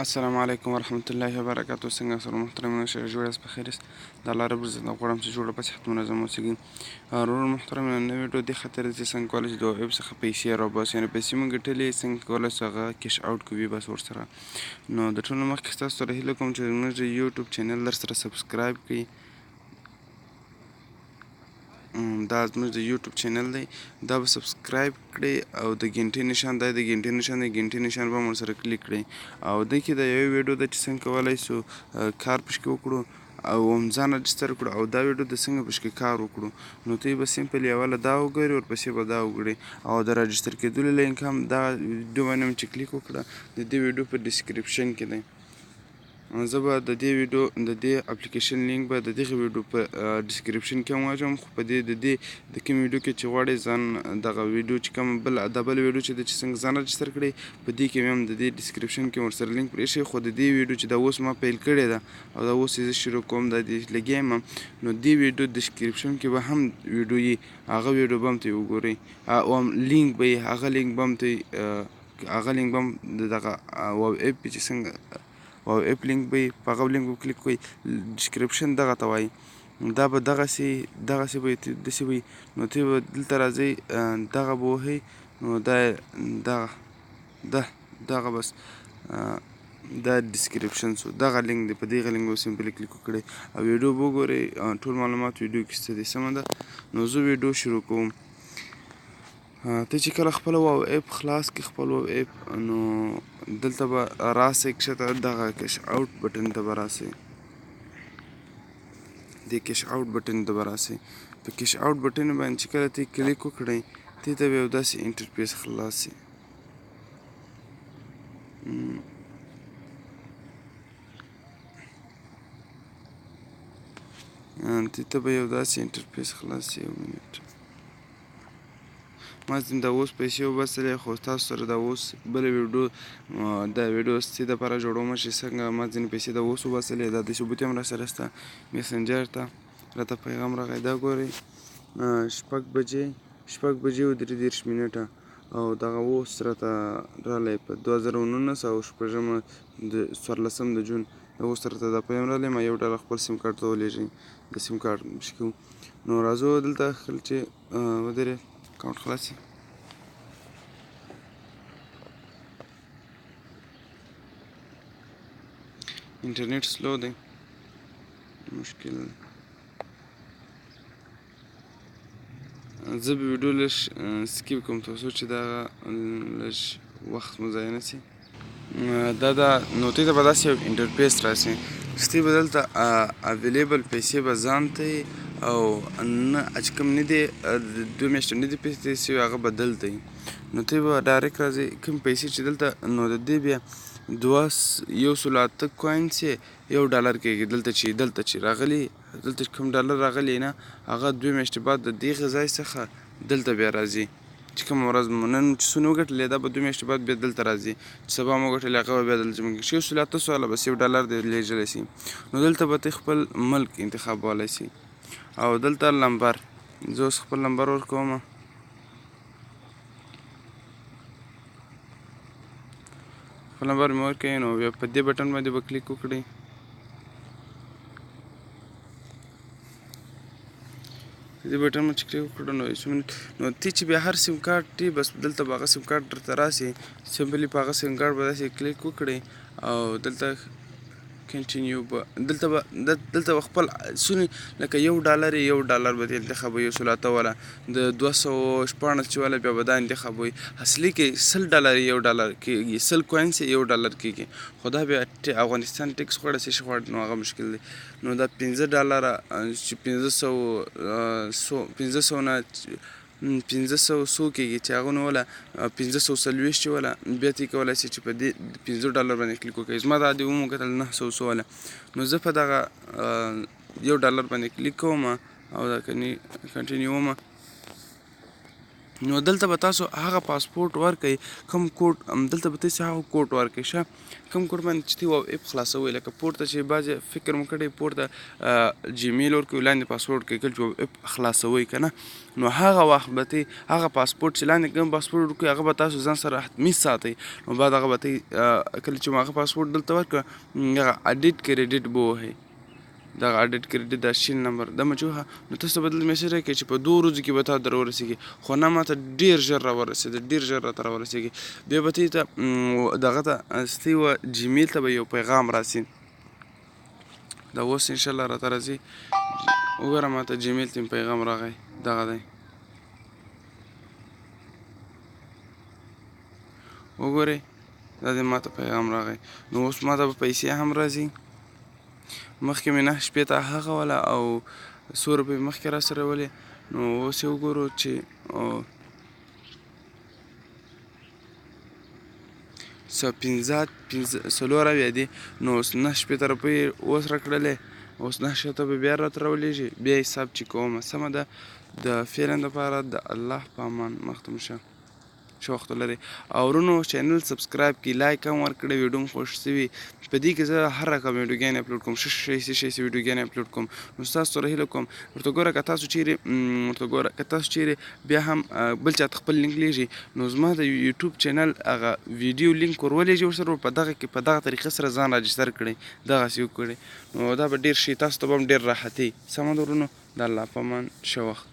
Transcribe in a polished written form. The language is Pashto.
السلام علیکم ورحمت الله وبرکاتو. څنګه سره محترمینو شه جوړ یاست بخیر یاست. د الله رب العزت نه غواړم چې جوړه په صحت منظم اوسئ. ورور محترمینو نوې ویډیو دې خاطر چې څنګه کولی شو د ویب څخه پیسې راباسو، یعنې پیسې مو ګټلې څنګه کولی شو هغه کیش آوټ کوي بس ورسره. نو د ټولو مخکې ستاسو سره هیله کوم چې زموږ د یوټیوب چینل درسره سبسکرایب کړئ. دا زموږ د یوټیوب چینل دی، دا به سبسکرایب کړئ او د ګنټې نشان دی، د ګنټې نشان دی، ګنټې نشان به ورسره کلیک کړئ. او دې کې د یوې ویډیو ده چې څنګه کولی شو کار پشکې وکړو او ځان رجسټر کړو، او دا ویډیو د څنګه پشکې کار وکړو. نو ته به سمپل اوله دا وګورې، ورپسې به دا وګورې، او د رجسټر کېدلو لینک هم دا ویډیو باندې چې کلیک وکړه د دې ویډیو په ډسکرپشن کې دی. زه به د دې ویډیو د دې اپلیکیشن لینک به د دغه ویډیو په ډسکرپشن کې هم واچوم، خو په دې د کوم ویډیو کې چې غواړئ ځان دغه ویډیو چې کوم بل ویډیو چې څنګه ځان رجسټر کړئ په دې کې هم د دې ډسکرپشن کې ورسره لینک پرېښی. خو د دې ویډیو چې دا اوس ما پیل کړې ده او دا اوس یې زه شروع کوم دا دې لګیا یم، نو دې ویډیو ډسکرپشن کې به هم ویډیو وي، هغه ویډیو به هم ته وګورئ او لینک به یې هغه لینک به هم د دغه واو اپ چې څنګه واو اپ لینک به په هغه لینک به کلیک کوئ، ډسکرپشن دغه ته وایي. دا به دغسې به داسې وي. نو ته به دلته راځئ، دغه به وهئ، نو دغه بس دا ډسکرپشن شو، دغه لینک دی، په دغه لینک به سمپلی کلیک وکړئ او ویډیو به وګورئ، ټول معلومات ویډیو کې شته دي. سمه ده، نو زه ویډیو شروع کوم. ته چې کله خپل واو اپ خلاص کړې، خپل واو اپ، نو دلته به راسئ کښته دغه کیش آوټ بټن ته به راسئ، دې کیش آوټ بټن ته به راسئ. په کیش آوټ بټن باندې چې کله ته کلیک وکړئ، دې ته به یو داسې انټرفیس خلاص شي. دې ته به یو داسې انټرفیس خلاص شي. یو منټ، ما دا اوس پیسې وباسلې، خو تاسو سره دا اوس بله ویډیو دا ویډیو ستاسې دپاره جوړوم چې څنګه ما ځینې پیسې دا اوس وباسلې. دا د ثبوت هم راسره شته، میسنجر ته راته پیغام راغی. دا ګورئ 6 بجې او 33 منټه، او دغه اوس راته راغلی په 2019 او 14 د جون اوس راته دا پیغام راغلی ما $1 خپل سیم کارت ته ولېږئ، د سیم کارت شکو. نو راځو دلته خل چې ودرې اکاونټ خلاص شي. انټرنیټ سلو دی، مشکل دی. زه به ویډیو لږ سکیپ کوم ترڅو چې دغه لږ وخت مو ضایع نه شي. نو دې ته به داسې یو انټرفیس راسي چې ته به دلته اویلیبل پیسې به ځان ته او نه چې کوم نه دي 2 میاشتې نه دي پیسې شوي هغه به دلته وي. نو ته به ډایرکټ راځې کوم پیسې چې دلته، نو د دې بیا 108 کوینس $1 کېږي. دلته چې راغلي، دلته کوم ډالر راغلی نه هغه 2 میاشتې بعد د دغه ځای څخه دلته بیا راځي. چې کومه ورځ مو نن چې څونه وګټلې دا به 2 میاشتې بعد بیا دلته راځي، چې سبا مو وګټلې هغه به بیا دلته زموږ شي. 108 بس $1 دې لېږلی شي. نو دلته به ته خپل ملک انتخابولی شي، او دلته نمبر، زه اوس خپل نمبر ورکوم. خپل نمبر مې ورکوي، نو بیا په دې بټن باندې به کلیک وکړئ. دې بټن باندې چې کلیک وکړو، نو ته چې بیا هر سیم کارت دی بس دلته به هغه سیم کارت درته راسي، سمپلي په هغه سیم کارت به داسې کلیک وکړئ او دلته کنټینیو به دلته به خپل څونه لکه $1 به دې انتخابوي، 108 والا د 214 والا بیا به دا انتخابوي. اصلي کې $100 کېږي، 100 کوینس $1 کېږي، خو دا بیا افغانستان ټیکس غواړي څه شي غواړي، نو هغه مشکل دی. نو دا $15 چې 500 نه 500 کېږي چې هغه نو ولا 540 ولا بیا ته کولی شي چې په دې $15 باندې کلیک وکړئ. زما دا دې وموکتل 900 ولا، نو زه په دغه $1 باندې کلیک کوم او دا کنټینیو وم. نو دلته به تاسو هغه پاسپورټ ورکئ کوم کوډ دلته به تاسو هغه کوډ ورکئ ښه کوم کوډ باندې چې تاسو اپ خلاصوئ لکه پورته چې بعضې فکر مو کړی پورته جیمیل ورکوي لاندې پاسورډ کوي کله چې اپ خلاصوئ که نه نو هغه وخت به ته هغه پاسپورټ چې لاندې کوم پاسپورټ ورکوي هغه به تاسو ځان سره حتمي ساتئ نو بعد هغه به ته کله چې مو هغه پاسپورټ دلته ورکړه هغه اډیټ کریډیټ به وهئ دغه اډیټ کریډیټ دا شین نمبر د مچوهه نو تاسو به دلته میسج راکړئ چې په 2 ورځو کې به تا در ورسېږي خو نه ماته ډېر ژر راورسېده ډېر ژر راته راورسېږي بیا به ته دغه ته ستې وه جیمیل ته به یو پیغام راسي دا اوس انشاءالله راته راځي وګوره ماته جیمیل ته پیغام راغی دغه دی وګورئ دا دی ماته پیغام راغی نو اوس ماته به پیسې هم راځي مخکې مې 9 شپېته هغه وله او 100 روپۍ مخکې را سره ولې نو اوس یې وګورو چې 4 دي نو اوس 9 شپېته روپۍ اوس راکړلې اوس 9 شپېته به بیا راته راولېږي بیا حساب چې کومه سمه ده د فعلا دپاره د الله په امان مخته مو شه ښه وخت ولرئ او ورونو چینل سبسکرایب کړئ لایک هم ورکړئ ویډیو مو خوښ سوي په دې کې زه هر رقم ویډیوګانې اپلوډ کوم ښه ویډیوګانې اپلوډ کوم نو ستاسو سره هیله کوم ورته ګوره که تاسو چیرې بیا هم بل چاته خپل لینک لیږي نو زما د یوټیوب چینل هغه ویډیو لینک ور ولېږئ ورسره په دغه طریقې سره ځان راجستر کړئ دغسې وکړئ نو دا به ډېر ښه تاسو ته به هم ډېر راحتي سمه ده ورونو د الله په امان ښه وخت